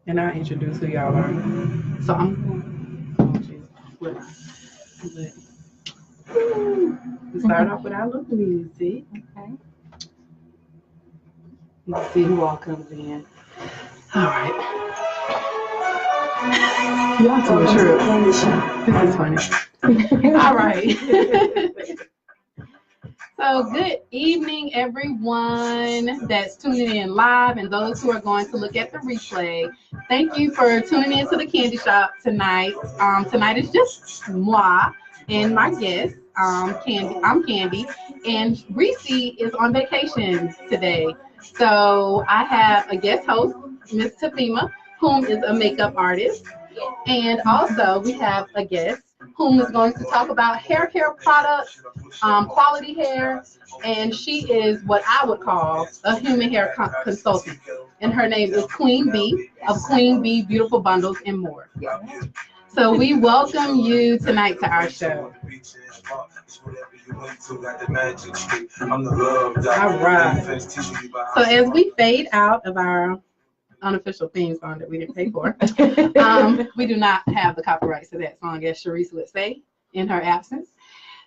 and I'll introduce who y'all are. So I'm going to flip we start off with our little music. Okay. Let's see who all comes in. All right. Y'all too true. This is funny. All right. So good evening, everyone that's tuning in live and those who are going to look at the replay. Thank you for tuning in to the Candy Shop tonight. Tonight is just moi and my guest, Candy. I'm Candy, and Reese is on vacation today. So I have a guest host, Miss Tafima, whom is a makeup artist. And also we have a guest whom is going to talk about hair care products, quality hair, and she is what I would call a human hair consultant. And her name is Queen B of Queen B Beautiful Bundles and More. So we welcome you tonight to our show. All right. So as we fade out of our unofficial theme song that we didn't pay for, we do not have the copyrights to that song, as Sharice would say in her absence.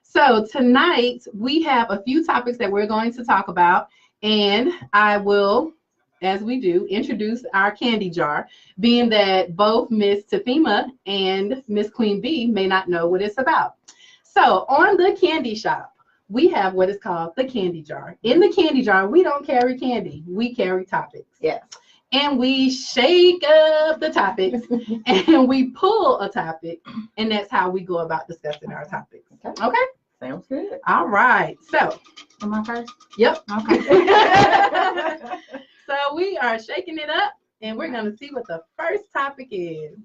So tonight we have a few topics that we're going to talk about, and I will, as we do, introduce our candy jar, being that both Miss Tafima and Miss Queen B may not know what it's about. So on the Candy Shop, we have what is called the candy jar. In the candy jar, we don't carry candy, we carry topics. Yes. And we shake up the topics and we pull a topic, and that's how we go about discussing our topics. Okay? Sounds good. All right. So, Am I first? yep. Okay. So we are shaking it up, and we're going to see what the first topic is.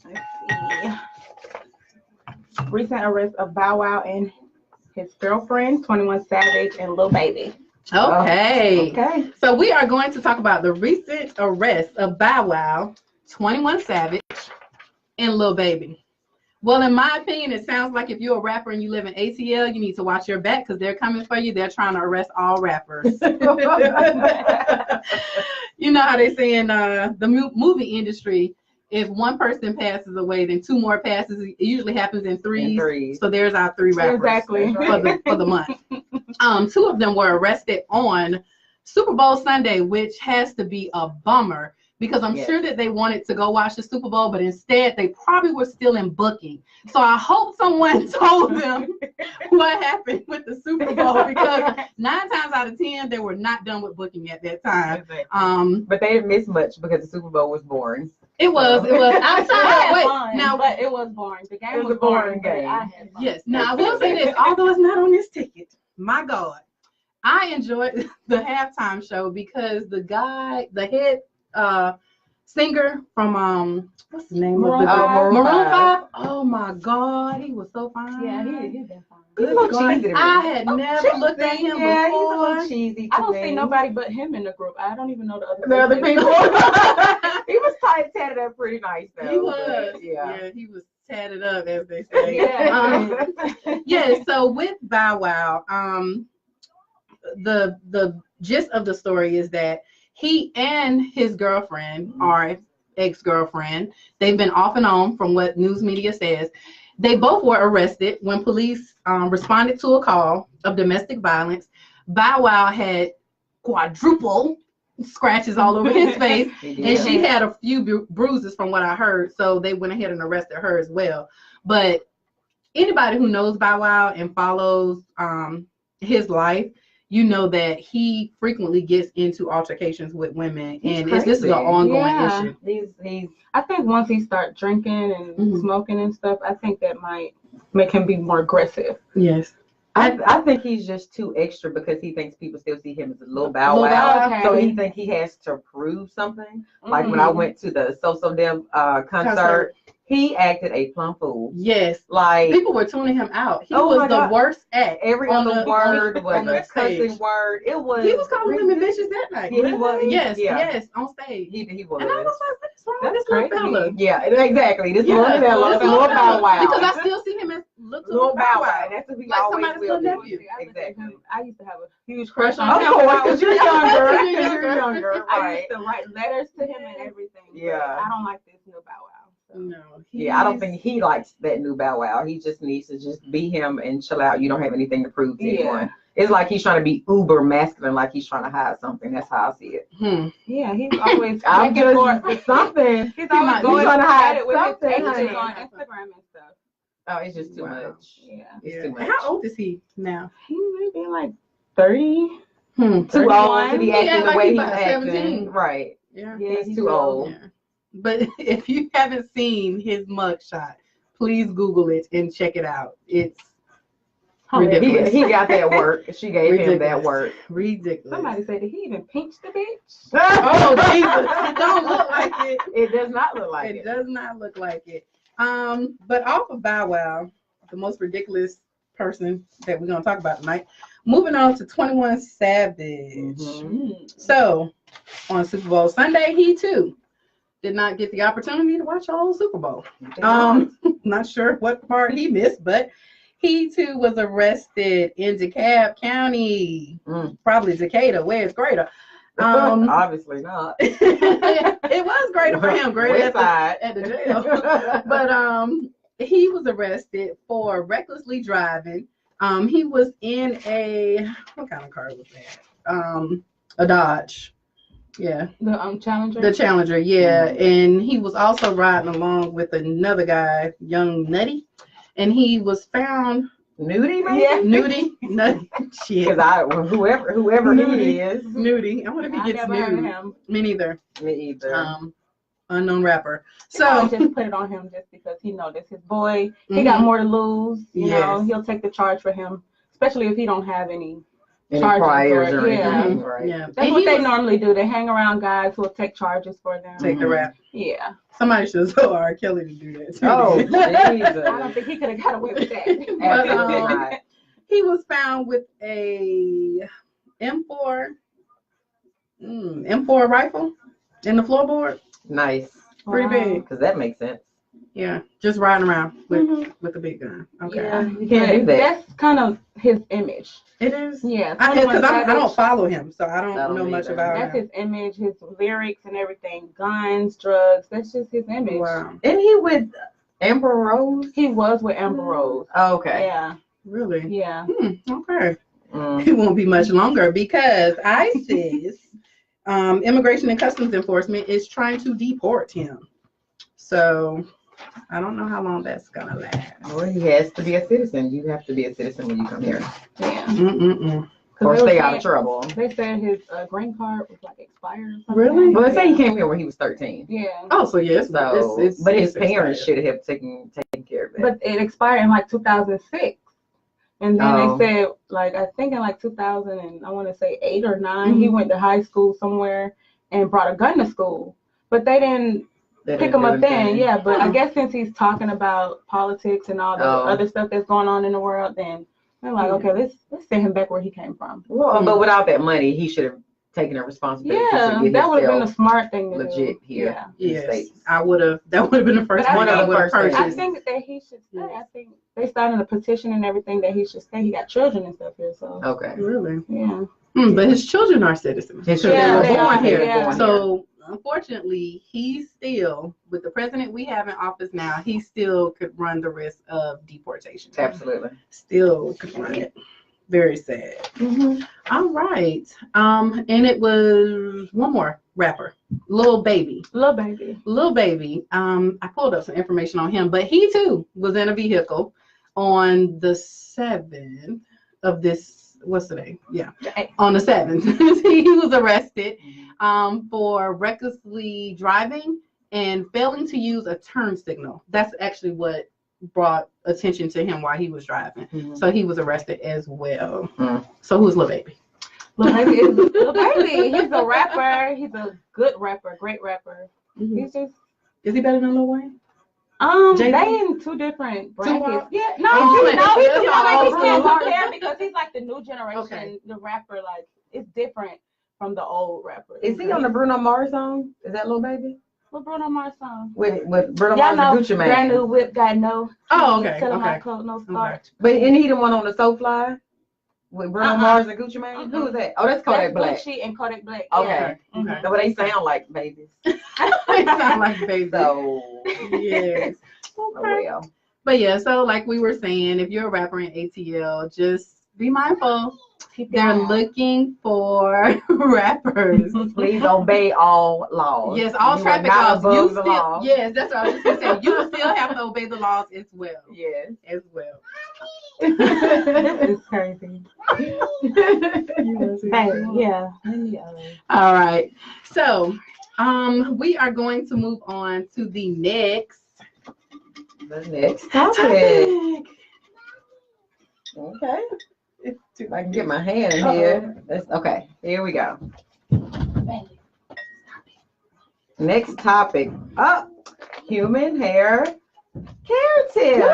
Let's see. Recent arrest of Bow Wow and his girlfriend, 21 Savage, and Lil Baby. Okay. Okay. So we are going to talk about the recent arrest of Bow Wow, 21 Savage, and Lil Baby. Well, in my opinion, it sounds like if you're a rapper and you live in ATL, you need to watch your back because they're coming for you. They're trying to arrest all rappers. You know how they say in the movie industry, if one person passes away, then two more passes. It usually happens in threes. So there's our three rappers Exactly. for the month. Two of them were arrested on Super Bowl Sunday, which has to be a bummer because I'm sure that they wanted to go watch the Super Bowl, but instead they probably were still in booking. So I hope someone told them what happened with the Super Bowl because 9 times out of 10 they were not done with booking at that time. Exactly. But they didn't miss much because the Super Bowl was boring. It was. Now, but it was boring. The game was a boring game. Yes. Now I will say this, although it's not on this ticket, my God, I enjoyed the halftime show because the head singer from what's the name of the Maroon 5. Oh my God, he was so fine. Yeah, he's been fine. Good God, I had never looked at him before. He's a little cheesy. I don't see nobody but him in the group. I don't even know the other people. He was tatted up pretty nice though. He was. Yeah, he was tatted up, as they say. Yeah. So with Bow Wow, the gist of the story is that he and his girlfriend, or ex-girlfriend, they've been off and on from what news media says. They both were arrested when police responded to a call of domestic violence. Bow Wow had quadruple scratches all over his face, and she had a few bruises from what I heard, so they went ahead and arrested her as well. But anybody who knows Bow Wow and follows his life, you know that he frequently gets into altercations with women, and this is an ongoing issue. I think once he starts drinking and smoking and stuff, I think that might make him be more aggressive. Yes. I think he's just too extra because he thinks people still see him as a little Bow Wow. Okay. So he thinks he has to prove something. Like when I went to the So Dem concert, he acted a plumb fool. Yes. Like people were tuning him out. He was the worst act. Every other word was a cussing word. It was. He was calling women bitches that night. Yeah, he was. Yes, on stage. He was. And I was like, what's wrong with this crazy. little fella? Yeah, exactly. This little fella, little Bow Wow. Because I still see him as little Bow Wow. That's what he like always somebody's will little nephew. Exactly. I used to have a huge crush on on him. him. Because you're younger. younger, I right? used to write letters to him and everything. Yeah. But I don't like this new Bow Wow. So. No. Yeah, I don't think he likes that new Bow Wow. He just needs to just be him and chill out. You don't have anything to prove to anyone. It's like he's trying to be uber masculine, like he's trying to hide something. That's how I see it. Yeah, he's always I'm looking for just something. He's always going trying to hide it with something, his honey. pages on Instagram and stuff. Oh, it's just too much. Yeah. It's too much. How old is he now? He may be like 30. Too old to 31. be Yeah, acting like the way he's he's about acting. 17. Right. Yeah. He's too old. Yeah. But if you haven't seen his mugshot, please Google it and check it out. It's ridiculous. He got that work. She gave him that work. Ridiculous. Somebody said, did he even pinch the bitch? Oh, Jesus. It don't look like it. It does not look like it. It does not look like it. But off of Bow Wow, the most ridiculous person that we're going to talk about tonight, moving on to 21 Savage. So, on Super Bowl Sunday, he too did not get the opportunity to watch the whole Super Bowl. Not sure what part he missed, but he too was arrested in DeKalb County, probably Decatur, where it's greater. Obviously not. It was greater for him, greater at the jail. But he was arrested for recklessly driving. He was in what kind of car was that? A Dodge. Yeah. The Challenger? The Challenger, yeah. And he was also riding along with another guy, Young Nutty. And he was found Nudie, maybe? Yeah, Nutty. Shit. Because whoever he is. Nudie. I wonder if he gets nude. Him. Me neither. Me either. Unknown rapper. So So just put it on him just because he know that's his boy. He got more to lose. You know, he'll take the charge for him, especially if he don't have any priors or anything. anything. Right. yeah. That's what they normally do. They hang around guys who will take charges for them. Take the rap. Yeah. Somebody should have told R. Kelly to do that too. Oh, I Jesus. don't think he could have got away with that. Absolutely not. He was found with a M4 rifle in the floorboard. Nice. Pretty big. Because that makes sense. Yeah, just riding around with a big gun. Okay. Yeah, you can't do that. That's kind of his image. It is? Yeah. Because I don't follow him, so I don't know much either. about That's him. his image, his lyrics and everything. Guns, drugs. That's just his image. Wow. Isn't he with Amber Rose? He was with Amber Rose. Oh, okay. Yeah. Really? Yeah. Okay. It won't be much longer because ISIS, Immigration and Customs Enforcement, is trying to deport him. So I don't know how long that's gonna last. Well, he has to be a citizen. You have to be a citizen when you come here. Yeah. Or stay out of trouble. They said his green card was like expired or something. Really? Well, they say he came here when he was 13. Yeah. Oh, so yes. So, but his parents should have taken care of it. But it expired in like 2006. And then they said, like, I think in like 2000 and I want to say 8 or 9, he went to high school somewhere and brought a gun to school. But they didn't pick him up then. Yeah, but I guess since he's talking about politics and all the other stuff that's going on in the world, then they're like, okay, let's send him back where he came from. Well, but without that money, he should have taken a responsibility. Yeah, that would have been a smart thing to legit do. here. Yeah. In the States. That would have been the first one I would have purchased. I think that he should stay. I think they started a petition and everything that he should stay. He got children and stuff here, so. Okay. Really? Yeah. But his children are citizens. His children children were born here. Yeah. So unfortunately, he's still, with the president we have in office now, he still could run the risk of deportation. Absolutely. Still could run it. Very sad. All right. And it was one more rapper, Lil Baby. Lil Baby. I pulled up some information on him, but he too was in a vehicle on the 7th of this. What's today? Yeah. On the 7th, he was arrested for recklessly driving and failing to use a turn signal. That's actually what brought attention to him while he was driving. So he was arrested as well. So who's Lil Baby? Lil Baby is Lil Baby. He's a rapper. He's a good rapper, great rapper. He's just. Is he better than Lil Wayne? They in two different brackets. Tupac? Yeah, He can't compare because he's like the new generation. Okay. The rapper, like, it's different from the old rapper. Is he on the Bruno Mars song? Is that Lil Baby? What Bruno Mars song? With Bruno Y'all Mars know, and Gucci Mane. brand new whip, got no. Oh, okay. Tell him Okay. I coat, no starch. But isn't he the one on the SoFly? with Bruno Mars and Gucci Mane? Who is that? Oh, that's Kodak Black. Gucci and Kodak Black. Okay. Yeah. Okay. So they sound like babies. They sound like babies. So Yes. oh well. But yeah, so like we were saying, if you're a rapper in ATL, just be mindful. They're looking for rappers. Please obey all laws. Yes, all You are traffic not laws. above You the still, law. yes, that's what I was just gonna say. You still have to obey the laws as well. Yes. As well. This is crazy. Yeah. All right. So, we are going to move on to the next topic. Okay. See if I can get my hand in here. Okay, here we go. Next topic. Human hair care tips.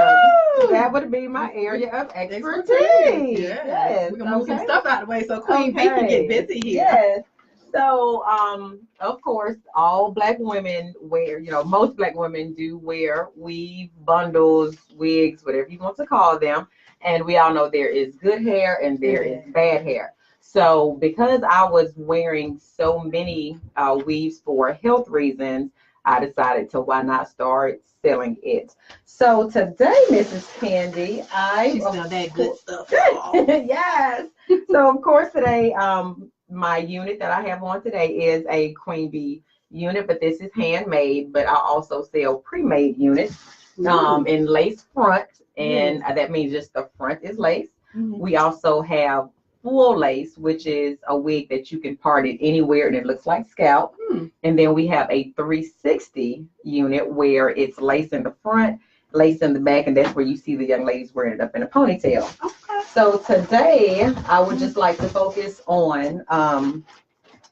That would be my area of expertise. Yes. We're gonna move some stuff out of the way so Queen B can get busy here. Yes. So, of course, all Black women wear, most Black women do wear weave, bundles, wigs, whatever you want to call them. And we all know there is good hair and there is bad hair. So because I was wearing so many weaves for health reasons, I decided to why not start selling it. So today, Mrs. Candy, She's still that good stuff. Yes. So of course today, my unit that I have on today is a Queen Bee unit, but this is handmade. But I also sell pre-made units in lace front, and that means just the front is lace. We also have full lace, which is a wig that you can part it anywhere and it looks like scalp. And then we have a 360 unit where it's lace in the front, lace in the back, and that's where you see the young ladies wearing it up in a ponytail. So today I would just like to focus on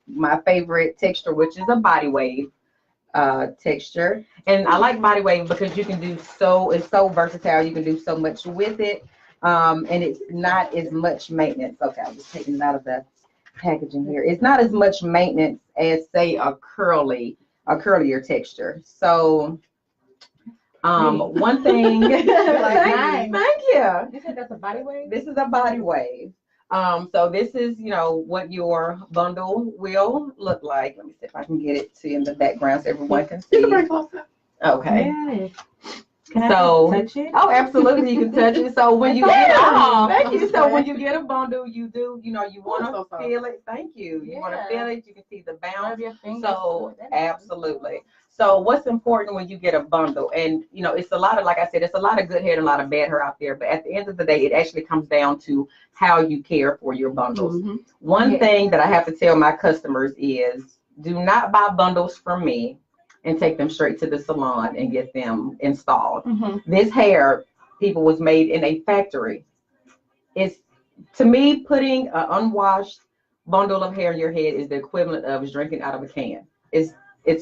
my favorite texture, which is a body wave texture. And I like body wave because you can do it's so versatile. You can do so much with it. And it's not as much maintenance. Okay, I'm just taking it out of the packaging here. It's not as much maintenance as say a curlier texture. So one thing thank you. You said that's a body wave? This is a body wave. So this is, what your bundle will look like. Let me see if I can get it to in the background so everyone can see. Okay. Yes. Can I touch it? Oh, absolutely, you can touch it. So when you get So when you get a bundle, you do, you want to feel it. Thank you. You want to feel it. You can see the bounce. So absolutely. So what's important when you get a bundle, and it's a lot of, like I said, it's a lot of good hair and a lot of bad hair out there. But at the end of the day, it actually comes down to how you care for your bundles. One thing that I have to tell my customers is, do not buy bundles from me and take them straight to the salon and get them installed. This hair, people, was made in a factory. It's, to me, putting an unwashed bundle of hair in your head is the equivalent of drinking out of a can. It's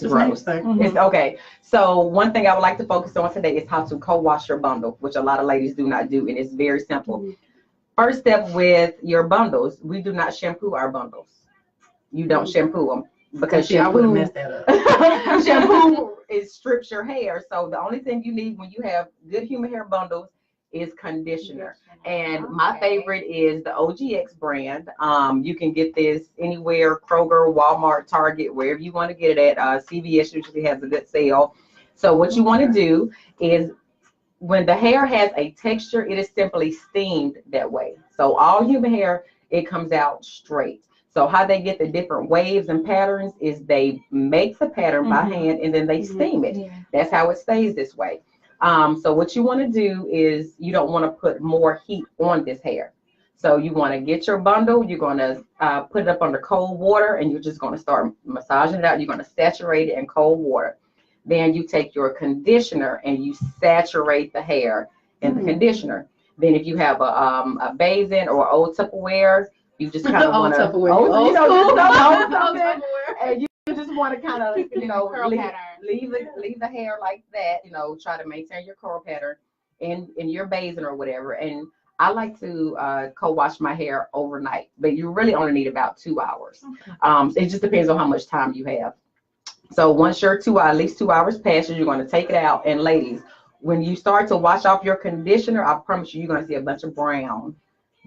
gross. It's okay. So one thing I would like to focus on today is how to co-wash your bundle, which a lot of ladies do not do, and it's very simple. First step with your bundles, we do not shampoo our bundles. You don't shampoo them. Because I would have messed that up. Shampoo strips your hair. So the only thing you need when you have good human hair bundles is conditioner. And my favorite is the OGX brand. You can get this anywhere, Kroger, Walmart, Target, wherever you want to get it at. CVS usually has a good sale. So what you want to do is, when the hair has a texture, it is simply steamed that way. So all human hair, it comes out straight. So how they get the different waves and patterns is they make the pattern by hand and then they steam it. That's how it stays this way. So what you want to do is, you don't want to put more heat on this hair. So you want to get your bundle, you're going to put it up under cold water, and you're just going to start massaging it out. You're going to saturate it in cold water. Then you take your conditioner and you saturate the hair in the conditioner. Then if you have a basin or old Tupperware, you just kind of want to, and you just want to kind of, leave the hair like that, try to maintain your curl pattern in your basin or whatever. And I like to co-wash my hair overnight, but you really only need about 2 hours. It just depends on how much time you have. So once your at least 2 hours passes, you're going to take it out. And ladies, when you start to wash off your conditioner, I promise you, you're going to see a bunch of brown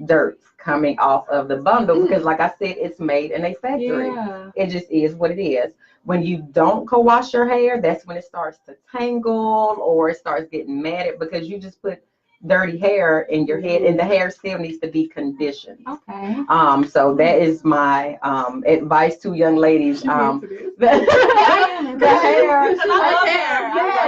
dirt coming off of the bundle because, like I said, it's made in a factory. Yeah. It just is what it is. When you don't co-wash your hair, that's when it starts to tangle or it starts getting matted because you just put dirty hair in your head, and the hair still needs to be conditioned. Okay. So that is my advice to young ladies. The hair.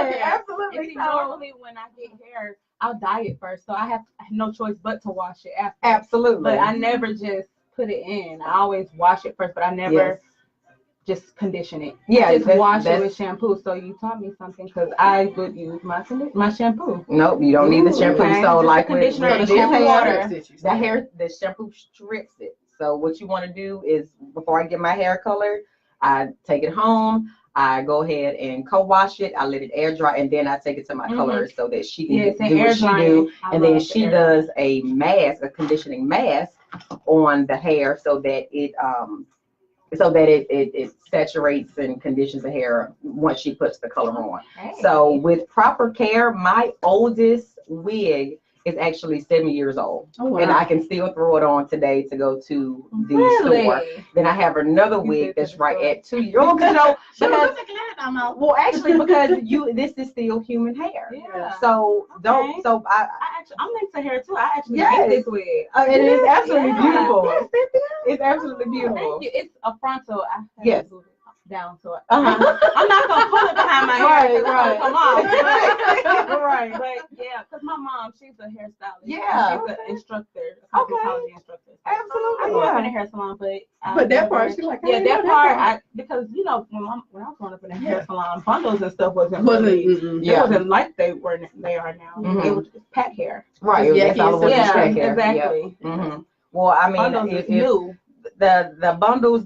Yeah, absolutely. And see, normally when I get hair, I'll dye it first, so I have no choice but to wash it after. Absolutely. But I never just put it in. I always wash it first, but I never just condition it. Yeah, just wash it with shampoo. So you taught me something because I would use my shampoo. Nope, you don't need the shampoo. Okay. So Just like the with conditioner, this the shampoo hair, the shampoo strips it. So what you want to do is before I get my hair colored, I take it home. I go ahead and co-wash it. I let it air dry, and then I take it to my color so that she can do what she do. And then she does a mask, a conditioning mask on the hair so that it saturates and conditions the hair once she puts the color on. So with proper care, my oldest wig is actually 7 years old. Oh, wow. And I can still throw it on today to go to the store. Then I have another wig that's right at 2 years old. Well, actually, because this is still human hair. Yeah. So don't. So I'm into hair too. I actually get this wig. It is absolutely beautiful. It's absolutely beautiful. Thank you. It's a frontal. Yes. Down to it. I'm not gonna pull it behind my hair. Right. Come on. Right. But yeah, because my mom, she's a hairstylist. Yeah. She's an instructor, a cosmetology instructor. Absolutely. I grew up in a hair salon, but that part, she like. Yeah, that part. Because when I was growing up in a hair salon, bundles and stuff wasn't like they are now. Mm-hmm. It was just pat hair. Right. That's all it was. Pat hair. Exactly. Yeah. Mm-hmm. Well, I mean, if the bundles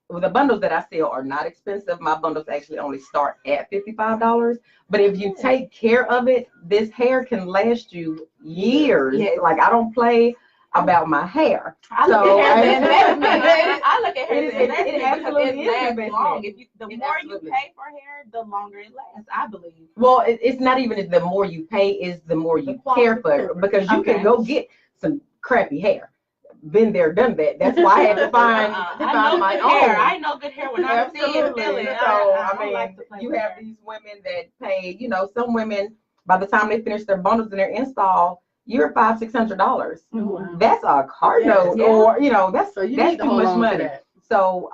the bundles that I sell are not expensive. My bundles actually only start at $55. But if you take care of it, this hair can last you years. Yes. Like I don't play about my hair. I look at hair. It absolutely lasts long. The more you pay for hair, the longer it lasts, I believe. Well, it's not even the more you pay, is the more you care for it. Because you can go get some crappy hair. Been there, done that. That's why I had to find my own. Hair. I know good hair when I see it and feel it. So I mean, you have these women that pay. Some women by the time they finish their bundles and their install, you're $500-600. Mm-hmm. That's a car note, or that's too much money. So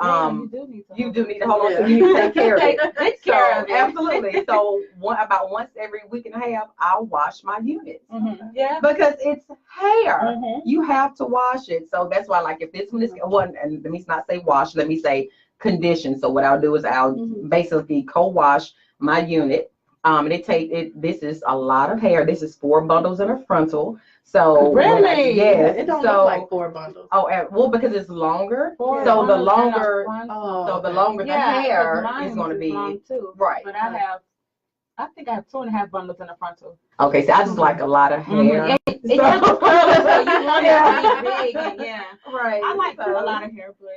you do need to hold on. So you need to take care of it. Absolutely. So about once every week and a half, I'll wash my units. Mm-hmm. Yeah. Because it's hair. Mm-hmm. You have to wash it. So that's why, like, if this one is one, and let me not say wash, let me say condition. So what I'll do is I'll basically co-wash my unit. And this is a lot of hair. This is 4 bundles in a frontal. So really, yes. It don't look like 4 bundles. Oh, well, because it's longer. So the longer the hair is going to be too. Right. But I think I have 2.5 bundles in the frontal. Okay, so I just like a lot of hair. So you want it to be big, right. I like a lot of hair, but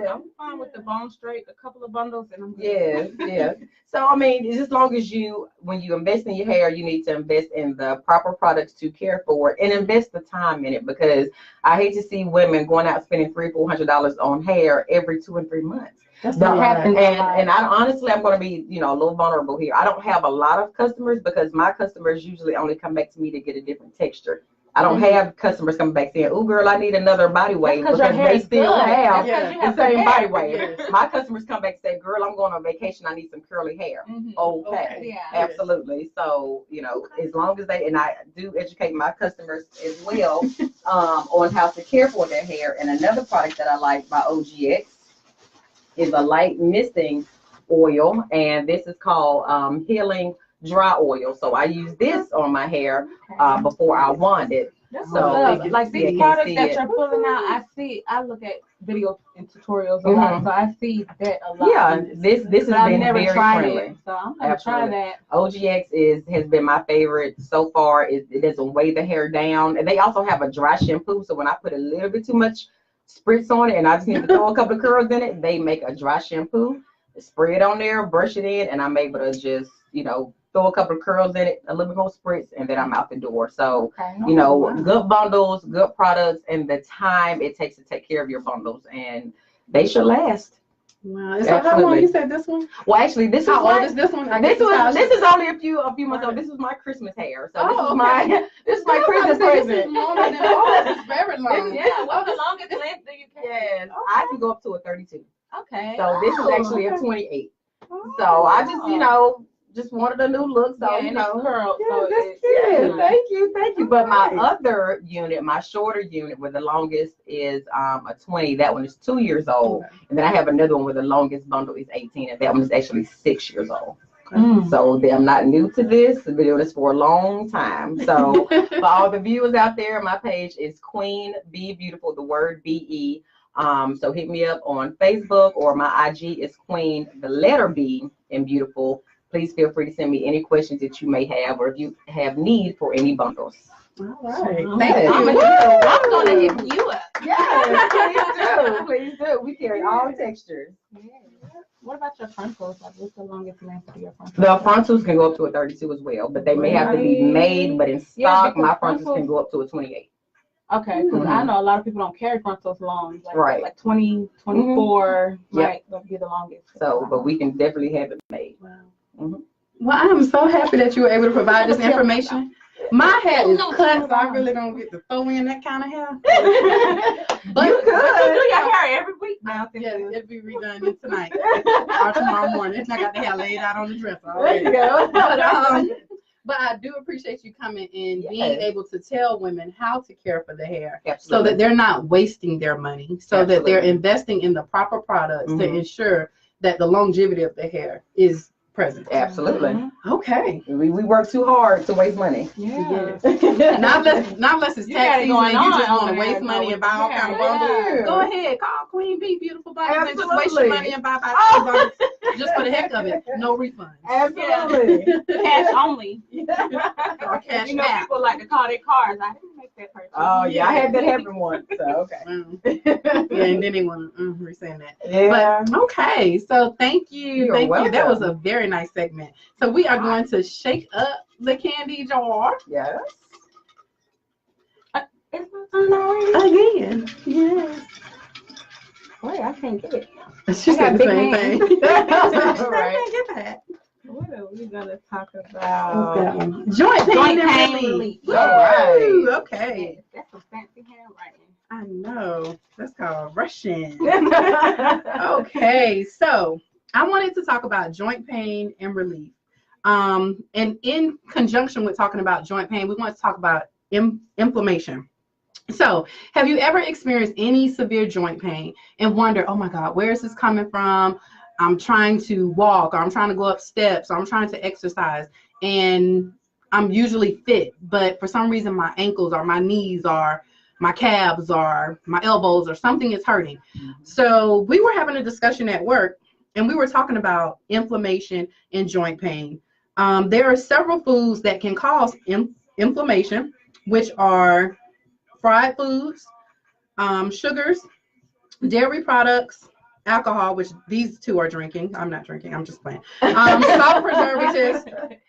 I'm fine with the bone straight, a couple of bundles, and I'm good. Yes. So I mean, it's as long as when you invest in your hair, you need to invest in the proper products to care for it and invest the time in it, because I hate to see women going out spending $300-400 on hair every 2 and 3 months. That happens. And honestly, I'm going to be, a little vulnerable here. I don't have a lot of customers because my customers usually only come back to me to get a different texture. I don't have customers coming back saying, "Oh, girl, I need another body wave," because they still have the same body wave. My customers come back and say, "Girl, I'm going on vacation. I need some curly hair." Mm-hmm. Okay. Yeah. Absolutely. So, as long as and I do educate my customers as well on how to care for their hair. And another product that I like by OGX is a light misting oil, and this is called Healing Dry Oil. So I use this on my hair before I wand it. So like these products that you're pulling out, I look at videos and tutorials a lot, so I see that a lot. Yeah, this has been very friendly. It, so I'm gonna try that. OGX has been my favorite so far. It doesn't weigh the hair down, and they also have a dry shampoo. So when I put a little bit too much spritz on it and I just need to throw a couple of curls in it, they make a dry shampoo. Spray it on there, brush it in, and I'm able to just throw a couple of curls in it, a little bit more spritz, and then I'm out the door. So, Okay. good bundles, good products, and the time it takes to take care of your bundles, and they should last. Wow. So how long you said this one? Well, actually, this How old is this one? This is only a few months old. This is my Christmas hair. So this is my Christmas present. This is longer than ours. It's very long. Yeah. What's the longest length do you carry? Yes, I can go up to a 32. Okay. So this is actually a 28. So I just wanted a new look. So curl. Thank you. But my other unit, my shorter unit, where the longest is a 20. That one is 2 years old, and then I have another one where the longest bundle is 18, and that one is actually 6 years old. So I'm not new to this. I've been doing this for a long time. So for all the viewers out there, my page is Queen Be Beautiful, the word BE. So hit me up on Facebook, or my IG is Queen, the letter B, and Beautiful. Please feel free to send me any questions that you may have, or if you have need for any bundles. All right. Thank you. I'm going to hit you up. Yes, please do. We carry all textures. What about your frontals? Like, what's the longest length for your frontals? The frontals can go up to a 32 as well, but they may have to be made. But in stock, my frontals can go up to a 28. Okay, because I know a lot of people don't carry frontals long. Right. Like 20, 24 might be the longest. So, but we can definitely have it made. Wow. Well, I am so happy that you were able to provide this information. My hair is cut, so I really don't get to throw in that kind of hair. But you do your hair every week now. Yeah, it'll be redone tonight or tomorrow morning. I got the hair laid out on the dresser already. There you go. But I do appreciate you coming and being able to tell women how to care for the hair. Absolutely. So that they're not wasting their money, so that they're investing in the proper products to ensure that the longevity of the hair is present. Absolutely. Okay. We work too hard to waste money. Yeah. Not unless it's tax season and you just want to waste money and buy all kind of bundles. Go ahead, call Queen Bee Beautiful Bundles and just waste your money and buy bundles just for the heck of it. No refunds. Absolutely. Cash only. Or cash people like to call their cars. I didn't make that purchase. Oh yeah, I had that happen once. So okay. Yeah, and then they want to resend that. Yeah. But okay, so thank you. You're Thank you. welcome. That was a very nice segment. So we are going to shake up the candy jar. Yes. It's my turn already. Again. Yes. Wait, I can't get it. She said the same thing. All right. I can't get that. What are we gonna talk What's about? that one? Joint pain and relief. All right. Woo, okay. That's some fancy handwriting. I know. That's called Russian. Okay, so I wanted to talk about joint pain and relief. And in conjunction with talking about joint pain, we want to talk about inflammation. So have you ever experienced any severe joint pain and wonder, oh my God, where is this coming from? I'm trying to walk, or I'm trying to go up steps, or I'm trying to exercise, and I'm usually fit, but for some reason my ankles or my knees or my calves or my elbows or something is hurting. So we were having a discussion at work, and we were talking about inflammation and joint pain. There are several foods that can cause inflammation, which are fried foods, sugars, dairy products, alcohol, which these two are drinking. I'm not drinking. I'm just playing. Salt preservatives,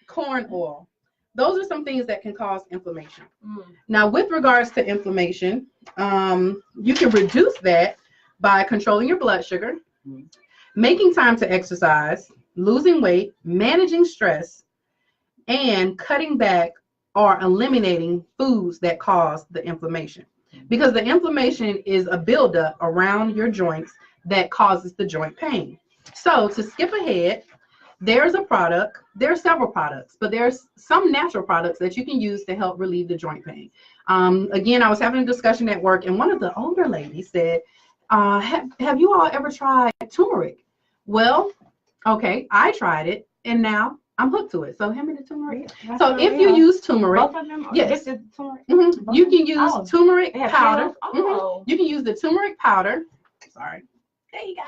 corn oil. Those are some things that can cause inflammation. Now, with regards to inflammation, you can reduce that by controlling your blood sugar, making time to exercise, losing weight, managing stress, and cutting back or eliminating foods that cause the inflammation. Because the inflammation is a buildup around your joints that causes the joint pain. So to skip ahead, there's a product, there are several products, but there's some natural products that you can use to help relieve the joint pain. Again, I was having a discussion at work, and one of the older ladies said, have you all ever tried turmeric? Well, okay, I tried it, and now I'm hooked to it. So hand me the turmeric. So if you use turmeric, both of them, yes, turmeric? You can use turmeric powder. Oh. You can use the turmeric powder. Sorry. There you go.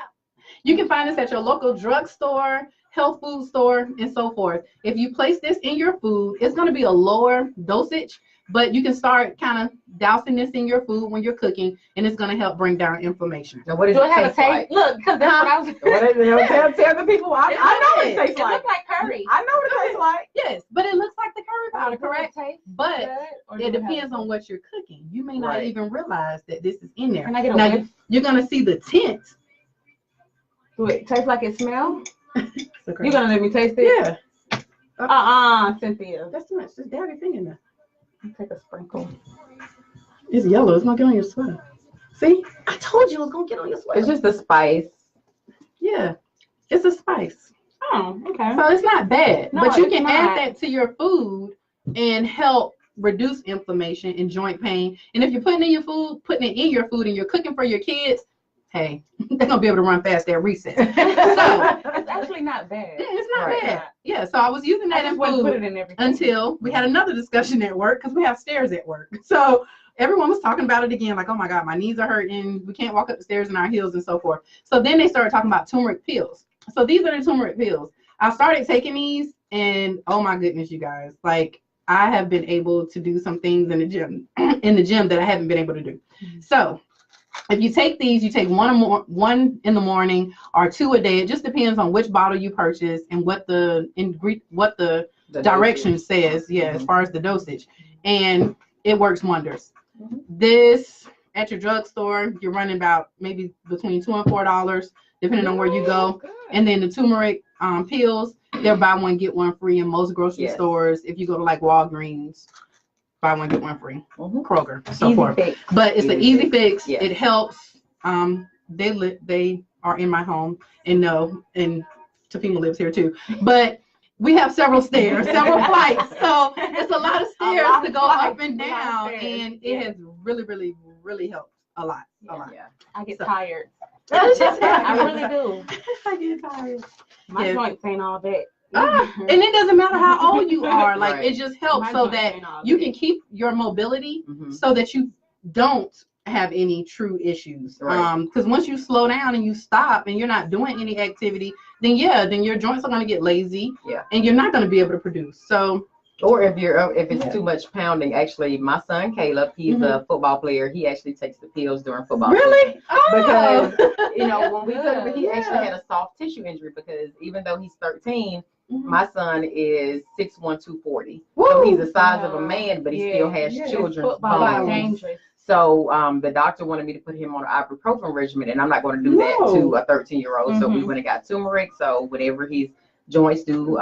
You can find this at your local drugstore, health food store, and so forth. If you place this in your food, it's going to be a lower dosage, But you can start kind of dousing this in your food when you're cooking, and it's going to help bring down inflammation. Now, what does Do it it have a taste taste? like? Look, because that's what I was. Tell the people. I know what it tastes It like. looks like curry. I know what it tastes like. Yes, but it looks like the curry powder, correct? But Good, it depends on what you're cooking. You may not Right. even realize that this is in there. Can I get a Now, whiff? you're going to see the tint. Do it taste like it smells? Okay. You gonna let me taste it? Yeah. Cynthia. That's too much. Just dab your finger in there. Take a sprinkle. It's yellow. It's going to get on your sweater. See? I told you it was going to get on your sweater. It's just the spice. Yeah. It's a spice. Oh, okay. So it's not bad. No, but you it's can not. add that to your food and help reduce inflammation and joint pain. And if you're putting it in your food and you're cooking for your kids, hey, they're gonna be able to run fast at recess. So It's actually not bad. yeah, it's not Right. bad. Yeah, so I was using that in Put food it in everything. until we had another discussion at work because we have stairs at work. So everyone was talking about it again, like, oh my God, my knees are hurting. We can't walk up the stairs in our heels and so forth. So then they started talking about turmeric pills. So these are the turmeric pills. I started taking these and oh my goodness, you guys, like I have been able to do some things in the gym that I haven't been able to do. So if you take these, you take one in the morning or 2 a day. It just depends on which bottle you purchase and what the direction says, as far as the dosage. And it works wonders. This at your drugstore, you're running about maybe between $2 and $4, depending on where you go. Good. And then the turmeric pills, they're buy one, get one free in most grocery stores. If you go to like Walgreens, buy one, get one free. Kroger, so Easy forth. fix. But it's an easy fix. Yes. It helps. They are in my home and Tafima lives here too. But we have several stairs, several flights. So it's a lot of stairs to go up and down. And it has really, really, really helped a lot. A lot. Yeah. I get tired. I I really do. I get tired. My Yes. joints ain't all that. And it doesn't matter how old you are. Like Right. it just helps My so joints that ain't all you that. can keep your mobility Mhm. so that you don't have any true issues. Right. Because once you slow down and you stop and you're not doing any activity, then your joints are going to get lazy. Yeah. And you're not going to be able to produce. So Or if it's too much pounding. Actually, my son Caleb, he's a football player. He actually takes the pills during football. really, Because oh. when we could, but he actually had a soft tissue injury because even though he's 13, my son is 6'1", 240. So he's the size of a man, but he still has children's Football is bones. dangerous. So the doctor wanted me to put him on an ibuprofen regimen, and I'm not going to do that to a 13-year-old. So we went and got turmeric. So whenever his joints do,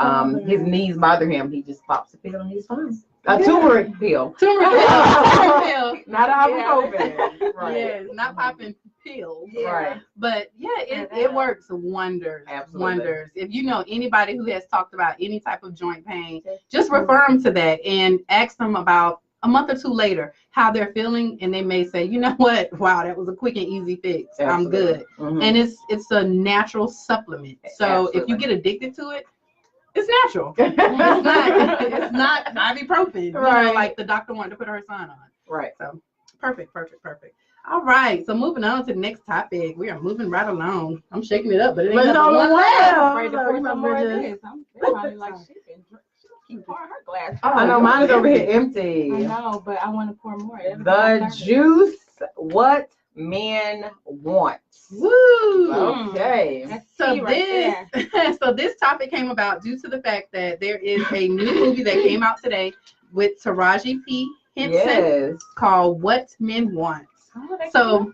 his knees bother him, he just pops a pill and he's fine. A turmeric pill. Turmeric pill. Not ibuprofen. Right. Yes, not popping pills. Right. But it works wonders. Absolutely. Wonders. If you know anybody who has talked about any type of joint pain, just refer them to that and ask them about a month or two later how they're feeling, and they may say, you know what, wow, that was a quick and easy fix. I'm good. Mhm. And it's a natural supplement. So if you get addicted to it, it's natural. It's not ibuprofen, you know, Right. like the doctor wanted to put her son on. Right. So perfect. All right, so moving on to the next topic. We are moving right along. I'm shaking it up, but it ain't But it's nothing only left. one. I'm afraid to Oh, pour you some more of better this. I'm probably like, she keep pouring her glass. I know mine is over here empty. I know, but I want to pour more. The juice, what men want. Woo! Okay. So tea right this topic came about due to the fact that there is a new movie that came out today with Taraji P. Henson Yes. called What Men Want. So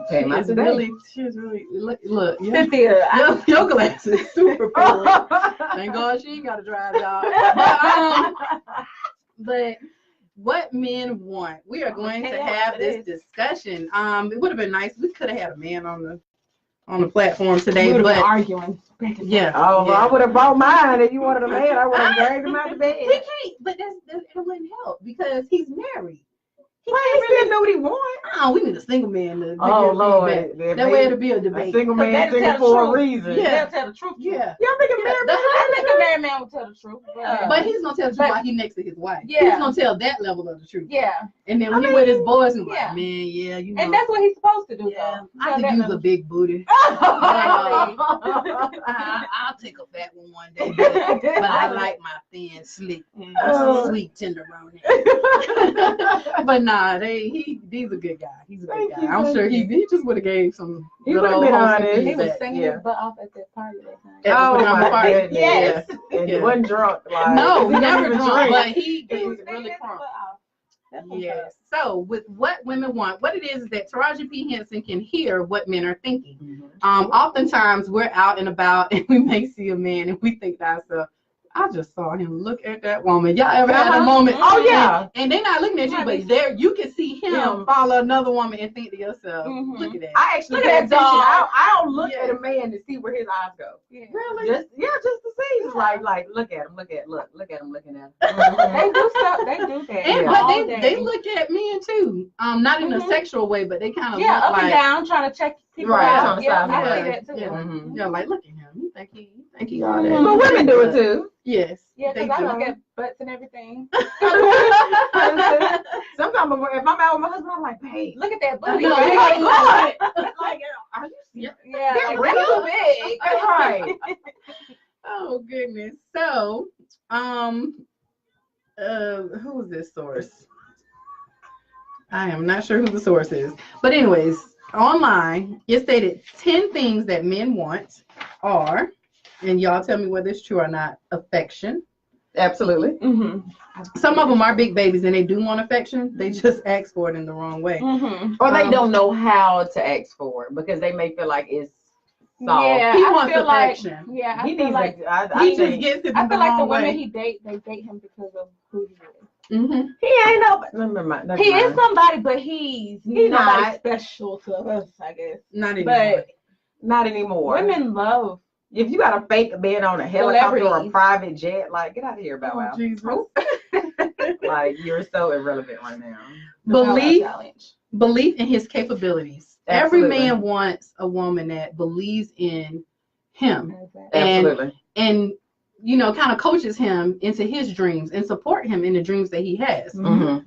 Came out today. she's really look yeah. Cynthia, your glasses super cool. Thank God she ain't got to drive, y'all. But what men want. We are going to have this discussion. It would have been nice. We could have had a man on the platform today, we would have been but arguing. yeah. Oh, well, yeah. I would have brought mine if you wanted a man. I would have dragged him out of He bed. can't, but it wouldn't help because he's married. Why ain't really know what he want? Oh, we need a single man to Oh, give Lord. feedback. That way it'll be a A debate. single man That'll single tell the for a truth. reason. Yeah. They'll tell the truth. Yeah. Y'all think a married man? I think a married man will tell the truth. But he's gonna tell the truth while he's next to his wife. Yeah. He's gonna tell that level of the truth. Yeah. And then when he with his boys, he's Yeah. like, man, yeah, you know. And that's what he's supposed to do, yeah, though. I could use a big booty. I'll take a fat one day, but I like my thin, slick, sweet tenderoni. But nah, he's a good guy. He's a good guy. I'm sure he just would have gave some. He would have been honest. He was singing his butt off at that party that night. Oh my party. goodness. Yes. And he wasn't drunk. Like, No, he didn't never even drunk, drink. but he He was was really singing his crunk. butt off. That's what's Yes. up. So with what women want, what it is that Taraji P. Henson can hear what men are thinking. Mhm. Oftentimes we're out and about and we may see a man and we think to ourselves, I just saw him look at that woman. Y'all ever had a moment? Oh, yeah. And they're not looking at you, but there you can see him follow another woman and think to yourself, look at that. I actually Look pay at attention. that dog. I don't look at a man to see where his eyes go. Yeah. Really? Just to see. Just like look at him, look at him looking at him. They do stuff. They do that. And, Yeah. but all they day. look at men too. Not in a sexual way, but they kind of Yeah, look up like and down, trying to check people Right, out. trying to Yeah, size I them see up. that too. Yeah. Mhm. Yeah, like look at him. You think he all that? But women do it too. Yes. Yeah, they because I do. look at butts and everything. Sometimes if I'm out with my husband, I'm like, babe, Look at that I booty. know, Like, they like, like, are you serious? yeah, They're like, real real big. That's right. Oh goodness. So, who is this source? I am not sure who the source is. But anyways, online, it stated 10 things that men want are, and y'all tell me whether it's true or not, affection. Absolutely. Mm-hmm. Some of them are big babies and they do want affection. They just ask for it in the wrong way. Mm-hmm. Or they don't know how to ask for it because they may feel like it's soft. Yeah, He I wants feel like, affection. yeah, I He feel needs like He just gets it I the feel like the wrong women way. he date, they date him because of who he is. Mm-hmm. He ain't nobody. Never mind. He is somebody, but he's nobody not. special to us, I guess. Not anymore. But Not anymore. women love. If you got a fake man on a helicopter or a Celebrities. private jet, like get out of here, Bow Wow. Oh, Jesus. Like you're so irrelevant right now. the Bow Wow Belief challenge. Belief in his capabilities. Absolutely. Every man wants a woman that believes in him Absolutely. and kind of coaches him into his dreams and support him in the dreams that he has. Mm-hmm.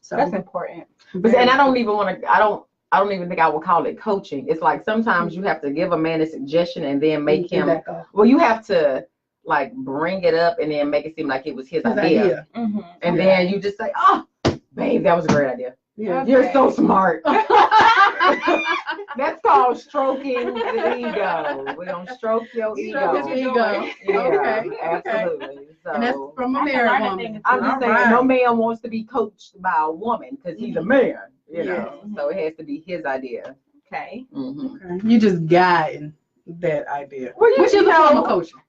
So That's important. But and I don't even want to. I don't even think I would call it coaching. It's like sometimes you have to give a man a suggestion and then make him. Well, you have to like bring it up and then make it seem like it was his idea. Mm-hmm. And then you just say, "Oh, babe, that was a great idea. Yeah. You're so smart." That's called stroking the ego. We're gonna stroke your ego. Stroke his ego. Yeah, Okay. absolutely. So And that's from a married woman. I'm just All saying, right. no man wants to be coached by a woman because he's a man, you know. Yeah. So it has to be his idea. Okay. Mm-hmm. Okay. You just guiding that idea. Well, Which is a form of coaching.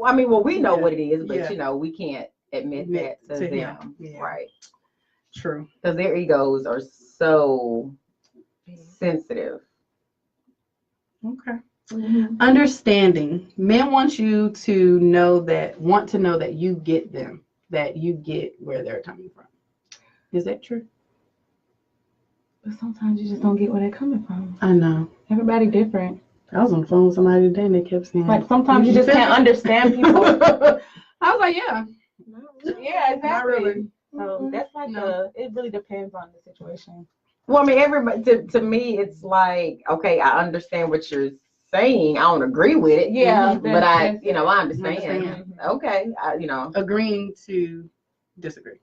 I mean, well, we know Yeah. what it is, but Yeah. you know, we can't admit that to them, him. Yeah. right? True. Because their egos are so sensitive. Okay. Understanding. Men want you to know that you get them, that you get where they're coming from. Is that true? But sometimes you just don't get where they're coming from. I know. Everybody different. I was on the phone with somebody today and they kept saying, Like sometimes you just can't understand people. I was like, yeah. Yeah, exactly. Not really. So that's like No. it really depends on the situation. Well, I mean, everybody to me, it's like, okay, I understand what you're saying. I don't agree with it. Yeah, but I that's- I understand. Understand. Okay, Agreeing to disagree.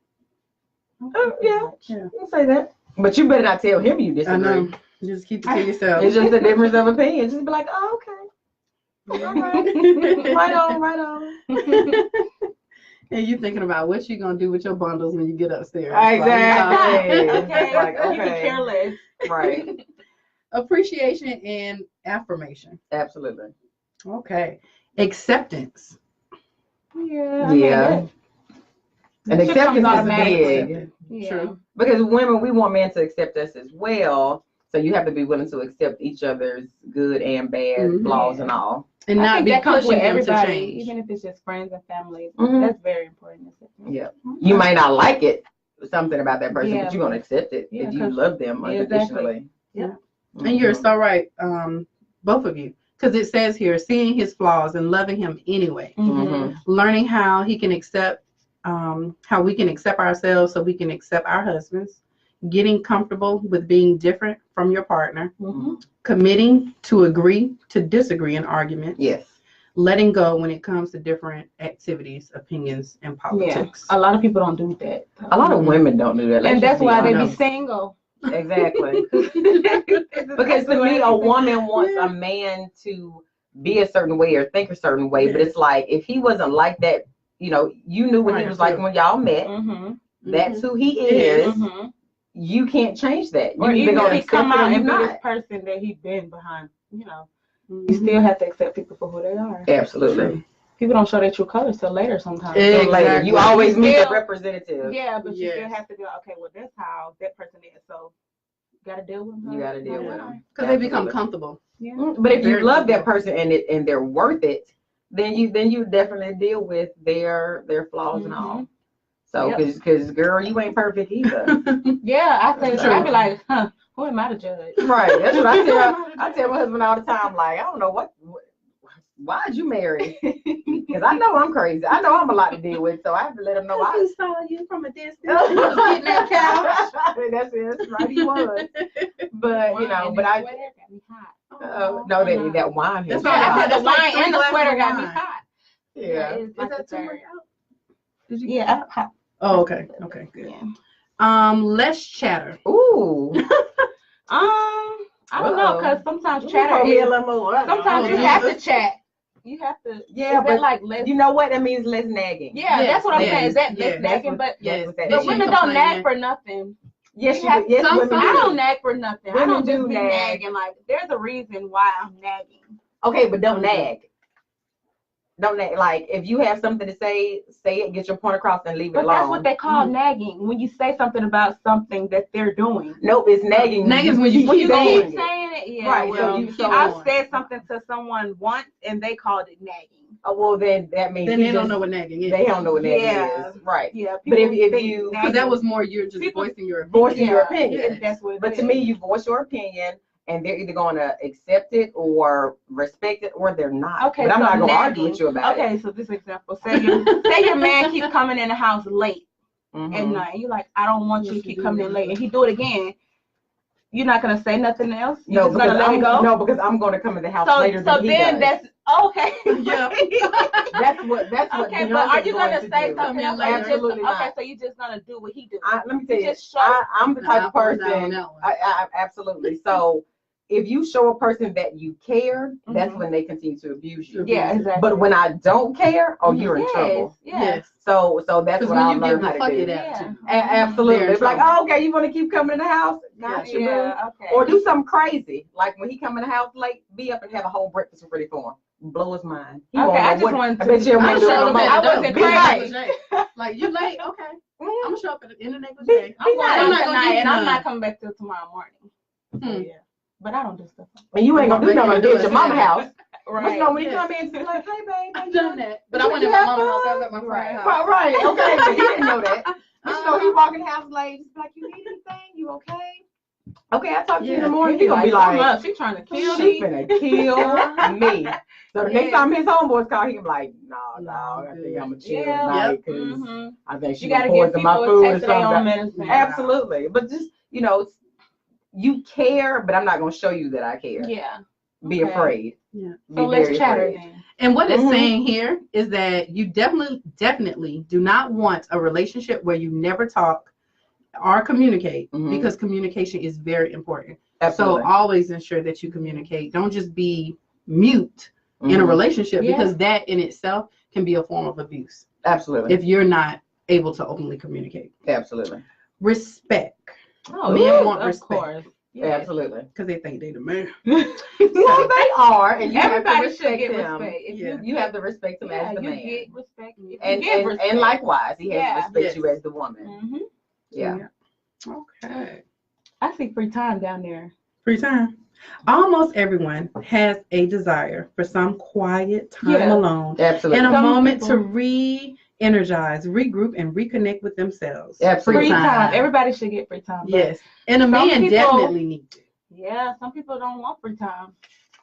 yeah, Yeah. you can say that. But you better not tell him you I disagree. know. You just keep it to yourself. It's just a difference of opinion. Just be like, oh, okay. All right. Right on, right on. And you thinking about what you gonna do with your bundles when you get upstairs. Exactly. Okay. Like, You can okay. care less. Right. Appreciation and affirmation. Absolutely. Okay. Acceptance. Yeah. Yeah. And It just acceptance comes is automatically. big. Yeah. True. Because women, we want men to accept us as well. So you have to be willing to accept each other's good and bad Mhm. flaws and all. And I not think be that comes with pushing them to everybody, change. even if it's just friends and family. Mhm. That's very important. Yeah. You might not like it, something about that person, Yeah. but you're gonna accept it Yeah, if you 'cause- love them unconditionally. Yeah. And you're so right, both of you, because it says here, seeing his flaws and loving him anyway, Mhm. learning how he can accept, how we can accept ourselves so we can accept our husbands, getting comfortable with being different from your partner, committing to agree to disagree in arguments, Yes. letting go when it comes to different activities, opinions, and politics. A lot of people don't do that. A lot of women don't do that. Let's And just that's why they be honest. single. Exactly. Because to me, a woman wants a man to be a certain way or think a certain way, but it's like if he wasn't like that, you know, you knew what he was like when y'all met. That's who he is. You can't change that. You Or either even gonna if he accept come it or out you and be this not. person that he been behind, you know, you still have to accept people for who they are. Absolutely. People don't show their true colors till later sometimes. Exactly. So later, you always meet Still- the representative. Yeah, but you still Yes. have to be like, okay, well, that's how that person is. So, gotta deal with them. You gotta deal with them. Because they become Absolutely. comfortable. Yeah. But if you Very love that comfortable. person and they're worth it, then you definitely deal with their flaws and all. So because girl, you ain't perfect either. Yeah, I say, True. I be like, who am I to judge? Right. That's what I tell. I tell my husband all the time. Like, I don't know why'd you marry? Because I know I'm crazy. I know I'm a lot to deal with. So I have to let him know. I just saw you from a distance. You was getting that couch. That's it. That's right. He was. But you know, And but the I. sweater got me hot. No, that wine. That's has right. got I hot. said The that's like wine 3 and the glasses sweater of got me wine. hot. Yeah. It's Is like that a turmeric third. out? Did you get Yeah, that? hot. Oh, okay. Okay, good. Yeah. Less chatter. Ooh. I don't know, because sometimes chatter Probably a is, little more. sometimes you have to chat. You have to. Yeah, is but that like less. you know what? That means less nagging. Yeah, Yes, that's what I'm yes, saying. Is that yes. less nagging? But That's what that but is. women don't nag for nothing. Yes, you have- yes, some- women I do. don't nag for nothing. I Women don't do just be nag. nagging. Like there's a reason why I'm nagging. Okay, but don't Mhm. nag. Don't nag. Like if you have something to say it, get your point across, and leave it But alone. that's what they call nagging. When you say something about something that they're doing. Nope, it's nagging. Nagging is when you keep Keep saying it. saying it. Yeah. Right, Well, so you- so I've on. said something to someone once and they called it nagging. Oh, well, then that means Then you they don't just- know what nagging is. They don't know what nagging Yeah. is. Right. Yeah. But if people think you- Because that nagging- was more you're just People- voicing your opinion. Voicing your Yeah, opinion. that's what it But to is. me, you voice your opinion, and they're either going to accept it or respect it, or they're not. Okay, but I'm so not going to nagging- argue with you about it. Okay, so this example, say your man keeps coming in the house late Mhm. at night. You're like, I don't want you to What keep you coming do? in late, and he do it again. You're not gonna say nothing else. You're No, just gonna because let it go. no, because I'm going to come in the house So later so than he then does. that's okay. Yeah. That's what Okay, Beyonce's but are you going gonna to say do. something else? Or you just, Absolutely not. okay, so you're just gonna do what he do. Let me tell you, just show- I'm the type of I'll fall down on person. that one. I absolutely. So if you show a person that you care, that's Mhm. when they continue to abuse you. Yeah, exactly. But when I don't care, you're in yes, trouble. yes. So that's Because what when I've you learned give how the to fuck do. it Yeah. attitude. Absolutely. They're in It's like, trouble. oh, okay, you want to keep coming in the house? Gotcha, boo. Yeah, okay. Or do something crazy. Like when he come in the house late, be up and have a whole breakfast ready for him. Blow his mind. He Okay, won't I know just what- wanted I to- bet you I won't do showed it no him more. that I wasn't Be crazy. nice. Like, you late? Okay. I'm Mhm. going to show up in the negligee. Be I'm going nice. out I'm not gonna tonight, give you and I'm none. not coming back till tomorrow morning. So, Hmm. yeah. But I don't do stuff. And you ain't gonna do nothing do at your it. mama house. Right. But you know when you Yes. come in, she's like, hey babe, how I've you done doing? that. But Did I went you in my have mama's house. I fun? was at my friend's house. Right, okay, but he didn't know that. But you know, he walk in the house late, just like, you need anything? You okay? Okay, I'll talk to you in the Yeah. morning. He gonna be I'm like, up. She trying to kill she me. finna kill me. So the next Yeah. time his homeboys call, he gonna be like, no, No, I think I'm gonna chill Yeah. tonight because Mhm. I think she You gonna gotta give poison my people food a or taste of their own something. medicine. Absolutely, but just you care, but I'm not gonna show you that I care. Yeah. Be Okay. afraid. Yeah. So Be let's very chatter afraid. then. And what it's Mhm. saying here is that you definitely do not want a relationship where you never talk or communicate, Mhm. because communication is very important. Absolutely. So always ensure that you communicate. Don't just be mute in a Mhm. relationship, Yeah. because that in itself can be a form of abuse Absolutely. if you're not able to openly communicate. Absolutely. Respect. Oh, Men yes, want of respect. course. Yeah. Absolutely. Because they think they the man. Well, they are, and you Everybody have to should respect get them. respect. If Yeah. You have to respect them yeah, as the you man. get respect. If you And, give and, respect. and likewise, he has Yeah. to respect Yes. you as the woman. Mhm. Yeah. Okay. I see free time down there. Free time. Almost everyone has a desire for some quiet time Yeah. alone Absolutely. and a Some moment to people- energize, regroup, and reconnect with themselves. Yeah, Free time. Everybody should get free time. Yes, and a man definitely needs it. Yeah, some people don't want free time.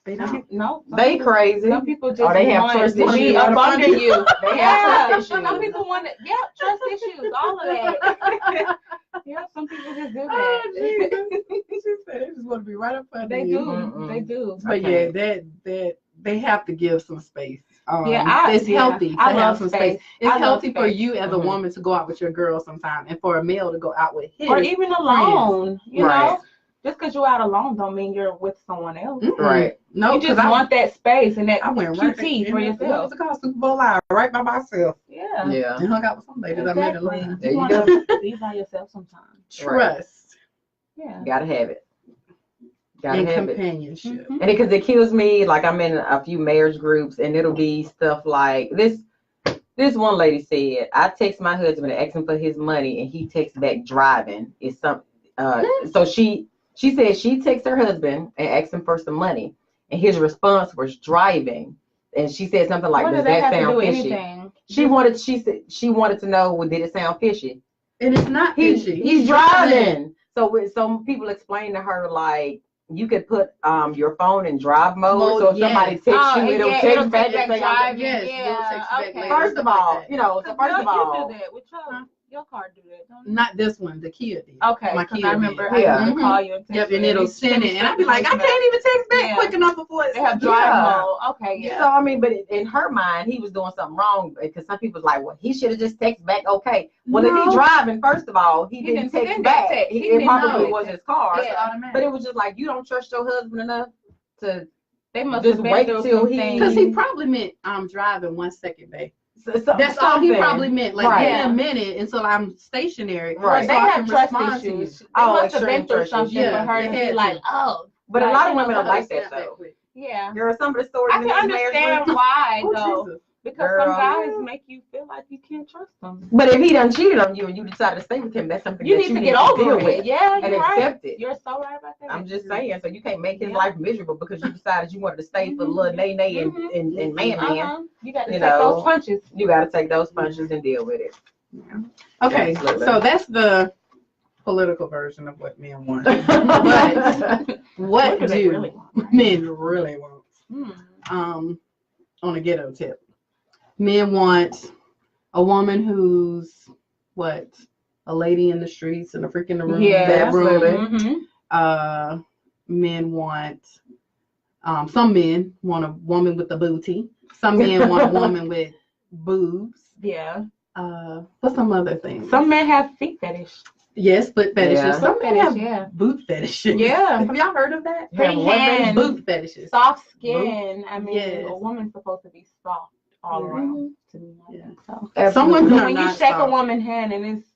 They don't. No. They crazy. Some people just Or they have want trust to be issues. up under you. They have trust issues. Some people want it. Yeah, trust issues. All of that. Yeah, some people just do that. Oh, Jesus. She said they just want to be right up under They you. do. Mm-mm. They do. But yeah, that they have to give some space. Yeah, it's healthy to I have love some space. It's I love healthy for space. you as a woman to go out with your girl sometime, and for a male to go out with his. Or even alone. You Right. know, just because you're out alone don't mean you're with someone else. Mm-mm. Right. No, You just want that space and that I went right QT for What yourself. was it called? Super Bowl Live, right by myself, Yeah. Yeah. and hung out with some ladies I met in line. There You you want go. to be by yourself sometimes. Trust Yeah. Gotta have it. Gotta and have it. companionship. Mhm. And because it kills me, like I'm in a few marriage groups, and it'll be stuff like this. This one lady said, "I text my husband and ask him for his money, and he texts back driving." Is some. So she said she texts her husband and asks him for some money, and his response was driving. And she said something like, What "Does does that that have to sound do with fishy?" anything? She wanted to know, well, did it sound fishy? And it's not fishy. He's driving. So with some people explain to her, like, you could put your phone in drive mode, so if somebody texts you, it'll text back and say, driving. yes, we'll Yeah, text you back okay. later. first of all, you know, so first No, of all, you do that with your car. Do that, don't you? Not this one, the Kia did. Okay, my 'cause Kia I remember did. I used to call you and text Yep, you and it'll send it, and I'd be like, I can't even text back Yeah. quick enough before it They have sends. drive Yeah. mode. Okay, yeah. so I mean, but in her mind, he was doing something wrong because some people's like, well, he should have just texted back, okay. Well, if No. he driving, first of all, he didn't text send back. that text. He It didn't probably know. was his car. Yeah. But it was just like, you don't trust your husband enough to They must just have been wait through till some he- things. Because he probably meant I'm driving 1 second, babe. That's That's all he probably meant. Like, Right. give me a minute until I'm stationary. Right. so They I have can trust respond to you. issues. They Oh, must have been extreme through trust something issues. for her Yeah, to they be had like, to. oh. But a like, lot of you know, women don't so- like that though. Yeah. There are some of the stories I in can these marriage understand groups. why Oh, though. Jesus. Because Girl. some guys make you feel like you can't trust them. But if he done cheated on you and you decided to stay with him, that's something You that need you to need get to over deal it. with Yeah, and you're right. accept it. You're so right about that. I'm just saying, so you can't make his Yeah. life miserable because you decided you wanted to stay for little nay and man. You got to You take know. those punches. You got to take those punches and deal with it. Okay, Absolutely. so that's the political version of what men want. But what do they do really want? men really want? On a ghetto tip, men want a woman who's what? A lady in the streets and a freak in the room. Yeah, absolutely. Mm-hmm. Men want some men want a woman with a booty. Some men want a woman with boobs. Yeah. What's some other things? Some men have feet fetish. Yes, foot fetishes. Yeah. Some men Fetish, have yeah. boot fetishes. Yeah. Have y'all heard of that? Pretty Have what, baby? hands. Boot fetishes. Soft skin. I mean, Yes. a woman's supposed to be soft all around. To me, I Yeah. think so. Some Absolutely. women So are when you not shake a soft. woman's hand and it's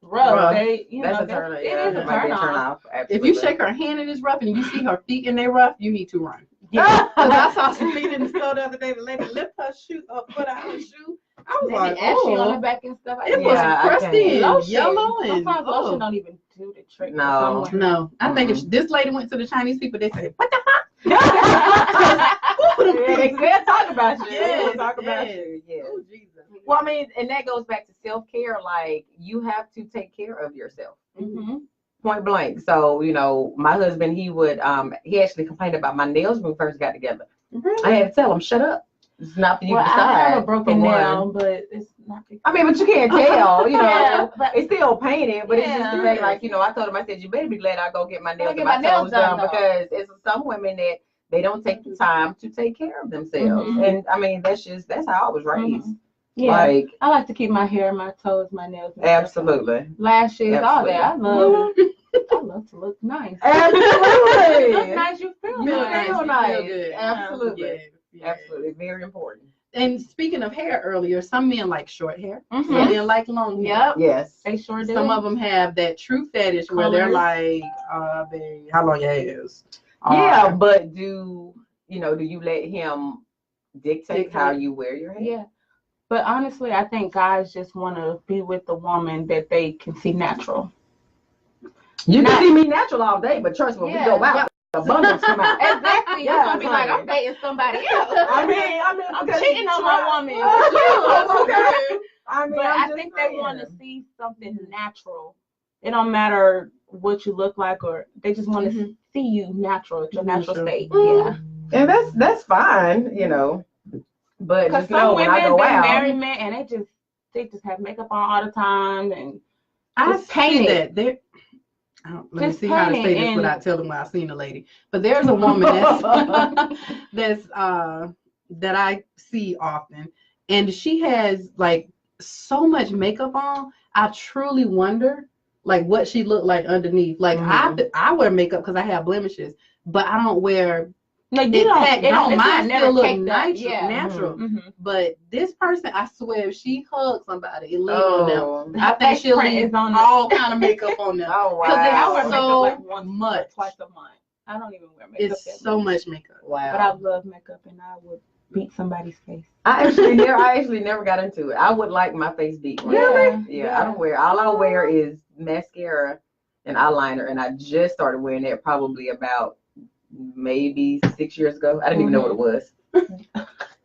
rough, Rough. they, you That's know, a turn off. it Yeah, is a that might be turn off. If Absolutely. you shake her hand and it's rough and you see her feet and they rough, you need to run. Yeah. Because I saw some feet in the store the other day. The lady lift her shoe up, put out her shoe. I was They like, be ashy on the oh, back and stuff. it Yeah, was I crusty can't. and Lotion. yellow and Sometimes oh. lotion don't even do the trick. No. for some No, I think Mm-mm. if this lady went to the Chinese people, they say, "What the women. Yeah, they'll talk about you. Yes, They'll talk about yes. you. Yeah. Oh, Jesus. Well, I mean, and that goes back to self-care. Like, you have to take care of yourself. Mhm. Point blank. So, you know, my husband, he would, he actually complained about my nails when we first got together. I had to tell him, shut up. It's not for you Well, to I decide. have a broken for one. nail, but it's not. I mean, but you can't tell, you know. Yeah, but- It's still painted, but it's just Yeah. the thing, like, you know, I told him, I said, you better be glad I go get my nails get and my my nails toes done, done, though. because it's some women that they don't take the time to take care of themselves. Mhm. And I mean, that's how I was raised. Mhm. Yeah, Like, I like to keep my hair, my toes, my nails, and stuff. absolutely. Lashes, all that. I love. Mhm. I love to look nice. Absolutely. You look nice, you feel You nice. feel You nice. good. Absolutely. Yes, yes. Absolutely. Very important. And speaking of hair earlier, some men like short hair. Mhm. Some men like long hair. Yep. Yes. They sure do. Some of them have that true fetish where they're Colors. like, babe, how long your hair is? Yeah, but do you let him dictate Dictate. how you wear your hair? Yeah. But honestly, I think guys just want to be with the woman that they can see natural. You Not- can see me natural all day, but trust me, when we Yeah. go out, the abundance come out. Exactly. You're Yeah, gonna be like, honey. I'm dating somebody else. I mean, I'm because cheating on my woman. Oh, okay. I mean, But I think they want to see something natural. It don't matter what you look like, or they just want to see you natural, at your natural state. Yeah. And that's fine, you know. But Because just know some when I women go been out, married men, and they just have makeup on all the time, and I just see painted. that. Let me Just see how to say painted this and- without telling where I seen the lady. But there's a woman that's that I see often, and she has like so much makeup on. I truly wonder like what she looked like underneath. Like I wear makeup because I have blemishes, but I don't wear. Like you don't mine still look natural. Mm-hmm. But this person, I swear, if she hugs somebody, it leave on them. Her I think face she'll print leave is on all kind of makeup on them. oh Because wow, I wear it's makeup so like once, much. twice a month. I don't even wear makeup. It's so much makeup. wow. But I love makeup, and I would beat somebody's face. I actually never got into it. I would like my face beat. Really? Yeah. I don't wear. All I wear is mascara and eyeliner, and I just started wearing that probably about maybe 6 years ago. I didn't even know what it was.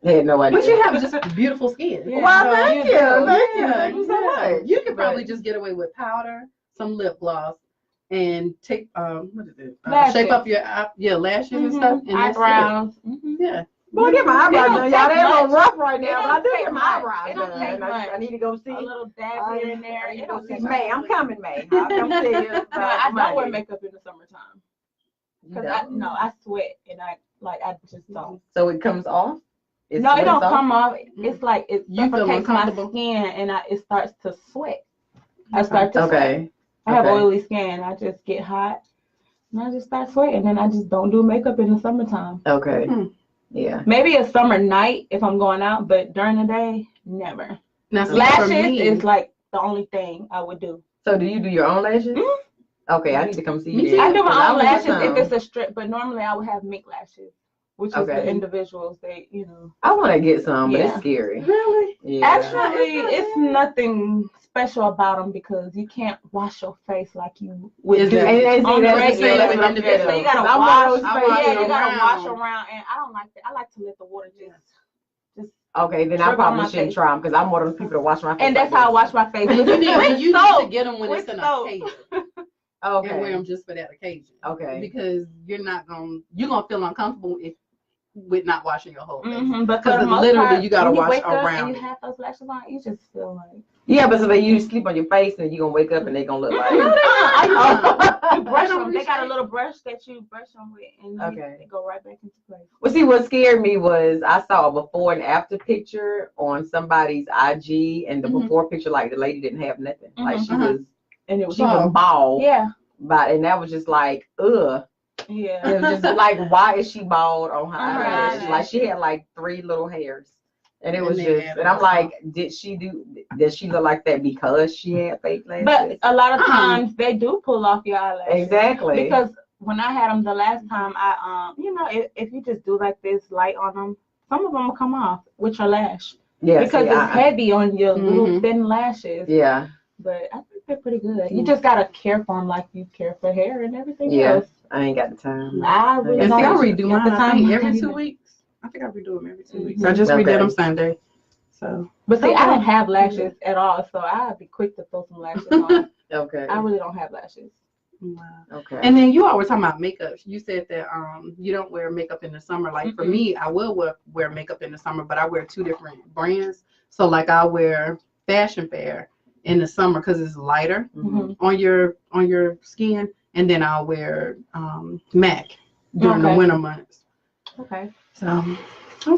I had no idea. But you have just beautiful skin. Yeah. Well, thank you. Yeah, Thank you so much. You could probably just get away with powder, some lip gloss, and take what is it? Shape up your lashes and stuff, and that's it. Eyebrows. Yeah. Well, I get my eyebrows done, y'all. They're a little rough right It now, but I don't do take get my much. eyebrows It don't done. take And I need to go see. A little dab here and there. It don't take much. May, I'm coming, May. I'll come see you. No, I don't wear makeup in the summertime because I sweat and I just don't. So it comes off? It don't come off. It's like it You feel suffocates my uncomfortable? skin and it starts to sweat. I start to sweat. Okay. I have oily skin. I just get hot and I just start sweating, and I just don't do makeup in the summertime. Okay. Yeah. Maybe a summer night if I'm going out, but during the day, never. Now, see, Lashes for me, is like the only thing I would do. So do you do your own lashes? Okay, I need to come see Me you. too. I do my own want lashes some. if it's a strip, but normally I would have mink lashes, which is the individuals. I want to get some, but Yeah. it's scary. really? Yeah. Actually, it's nothing special about them because you can't wash your face like you would do. Exactly. And On the that's regular, what I'm individual. saying. So you gotta I'm one wash. of those faces Yeah, you gotta wash around. around, and I don't like that. I like to let the water just. Okay, then I Rub on probably my shouldn't face. try them because I'm one of those people that wash my face. And that's like how I this. wash my face. You need to soap. get them when it's With an soap. occasion, Okay. and wear them just for that occasion. Okay. Because you're gonna feel uncomfortable with not washing your whole face. But for Because the most literally part, you gotta when wash wake up around and it. you have those lashes on, you just feel like Yeah, but so then you sleep on your face and you're going to wake up and they're going to look like. you brush them. They got a little brush that you brush them with, and they go right back into place. Well, see, what scared me was I saw a before and after picture on somebody's IG, and the before picture, like the lady didn't have nothing. Like she was, and it was she was bald. Yeah. But and that was just like, ugh. Yeah. It was just like, why is she bald on her eyelashes? eyelashes. Like she had like 3 little hairs. And it was And just, and I'm like, does she look like that because she had fake lashes? But a lot of times they do pull off your eyelashes. Exactly. Because when I had them the last time, I if you just do like this light on them, some of them will come off with your lash. Yeah. Because it's heavy on your little thin lashes. Yeah. But I think they're pretty good. You just gotta care for them like you care for hair and everything else. I ain't got the time. I really And see, I don't redo got mine the time every 2 either. weeks. I think I redo them every 2 weeks. I just redid them Sunday. So, But see, I don't have lashes at all, so I'd be quick to throw some lashes on. Okay. I really don't have lashes. wow. Okay. And then you all were talking about makeup. You said that you don't wear makeup in the summer. Like for me, I will wear makeup in the summer, but I wear 2 different brands. So like I wear Fashion Fair in the summer because it's lighter on your skin, and then I'll wear MAC during the winter months. Okay. So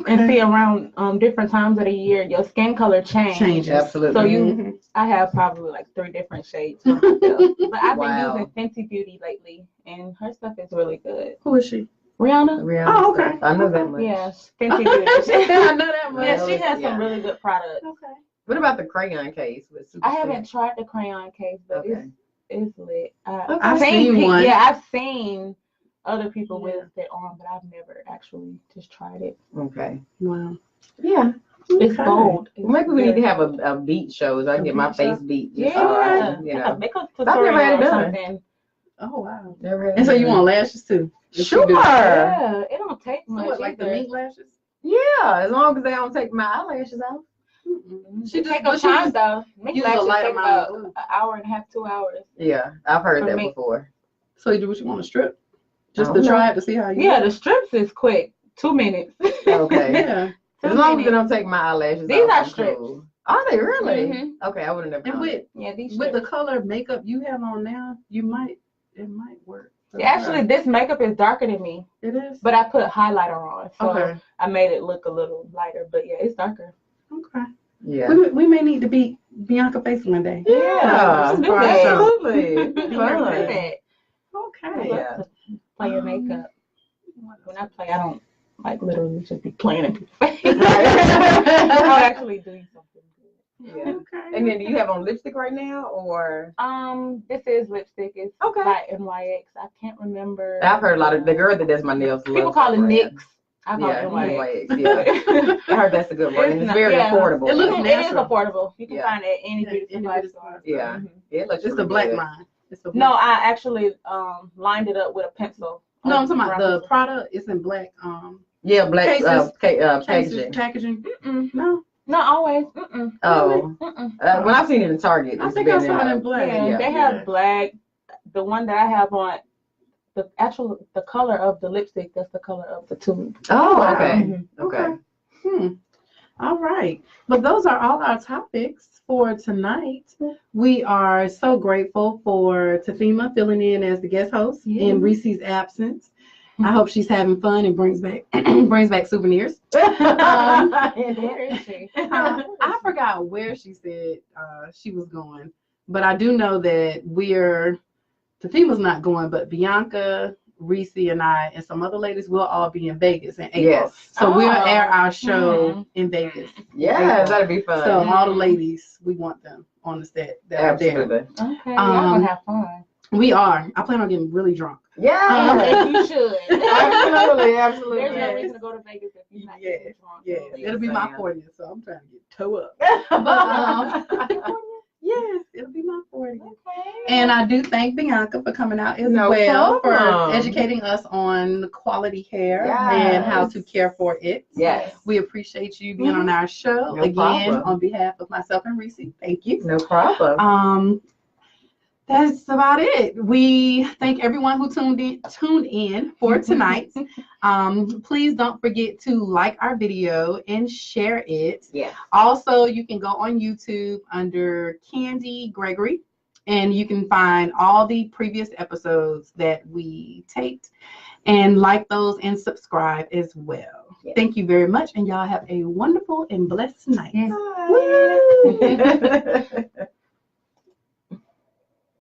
and see, around different times of the year, your skin color changes. Absolutely. So I have probably like 3 different shades. For myself. But I've been using Fenty Beauty lately, and her stuff is really good. Who is she? Rihanna. Oh, okay. I know that much. Yeah, Fenty Beauty. I know that much. Yeah, she has some really good products. Okay. What about the crayon case with Super I haven't tried the crayon case, but it's lit. I've seen one. Yeah, I've seen other people with it on, but I've never actually just tried it. Okay. Wow. Yeah. It's gold. Well, maybe we need to have a beat show so I can get my face beat. Yeah. Like a makeup I've never tutorial had it or done. something. Oh wow. Never had And so it you done. want lashes too? Sure. Yeah, it don't take So much. what, like the either. mink lashes? Yeah, as long as they don't take my eyelashes off. She just take up time though. Make use a lashes light take amount about of glue. an hour and a half, 2 hours. Yeah, I've heard For that me. before. So you do what you want to strip, just I to don't try know. it to see how you. Yeah, do. the strips is quick. 2 minutes. Okay. Yeah. As long as they don't take my eyelashes These off, are I'm strips. cool. Are they really? Mhm. Okay, I would have never And known. with Yeah, these with strips. the color makeup you have on now, it might work. for Yeah, actually, her. this makeup is darker than me, It is. but I put highlighter on, so Okay. I made it look a little lighter. But yeah, it's darker. Okay. Yeah. We may need to beat Bianca face one day. Yeah, let's do for that. sure. absolutely. Let's do Fun. that. I Okay. love Yeah. to play your makeup. When I play, I don't like literally just be playing in people's face. I'll actually do something good. Yeah. Okay. And then, do you have on lipstick right now, or? This is lipstick. It's Okay. by NYX. I can't remember. I've heard a lot of the girl that does my nails. People loves call that it brand. NYX. I call Yeah, it NYX. NYX. Yeah, I heard that's a good one, and it's not- very yeah. affordable. It looks It is natural. affordable. You can Yeah. find it at any Yeah, beauty any supply beauty store. supply. Yeah, it looks It's really the black good. line. It's the No, black. I actually lined it up with a pencil. No, I'm talking about the Brown product. It's in black. Yeah, black Cases. Cases, packaging. packaging. pencil. No, Not always. Mm-mm. Oh, Mm-mm. when I've seen it in Target, I it's think I been saw it in, in black. Yeah, Yeah. they have black. The one that I have on, the color of the lipstick, that's the color of the tube. Oh, Wow. okay, Okay. okay. All right. But those are all our topics for tonight. We are so grateful for Tafima filling in as the guest host in Reese's absence. I hope she's having fun and brings back souvenirs. Where is she? I forgot where she said she was going, but I do know that Tafima's not going, but Bianca, Reese, and I, and some other ladies will all be in Vegas in April. Yes. So we'll Oh. air our show in Vegas. Yeah, that'd be fun. So all the ladies, we want them on the set that are there. Absolutely. Okay, y'all gonna have fun. We are. I plan on getting really drunk. Yeah. As you should. Absolutely, absolutely. There's no Yes. reason to go to Vegas if you're not Yes. getting drunk. Yeah, it'll be my Sam. 40th, so I'm trying to get toe up. But yes, it'll be my 40th. Okay. And I do thank Bianca for coming out as No well, problem. for educating us on quality hair Yes. and how to care for it. Yes. We appreciate you being on our show. No Again, problem. on behalf of myself and Reese, thank you. No problem. That's about it. We thank everyone who tuned in for tonight. Please don't forget to like our video and share it. Yeah. Also, you can go on YouTube under Candy Gregory, and you can find all the previous episodes that we taped, and like those and subscribe as well. Yeah. Thank you very much, and y'all have a wonderful and blessed night. Bye.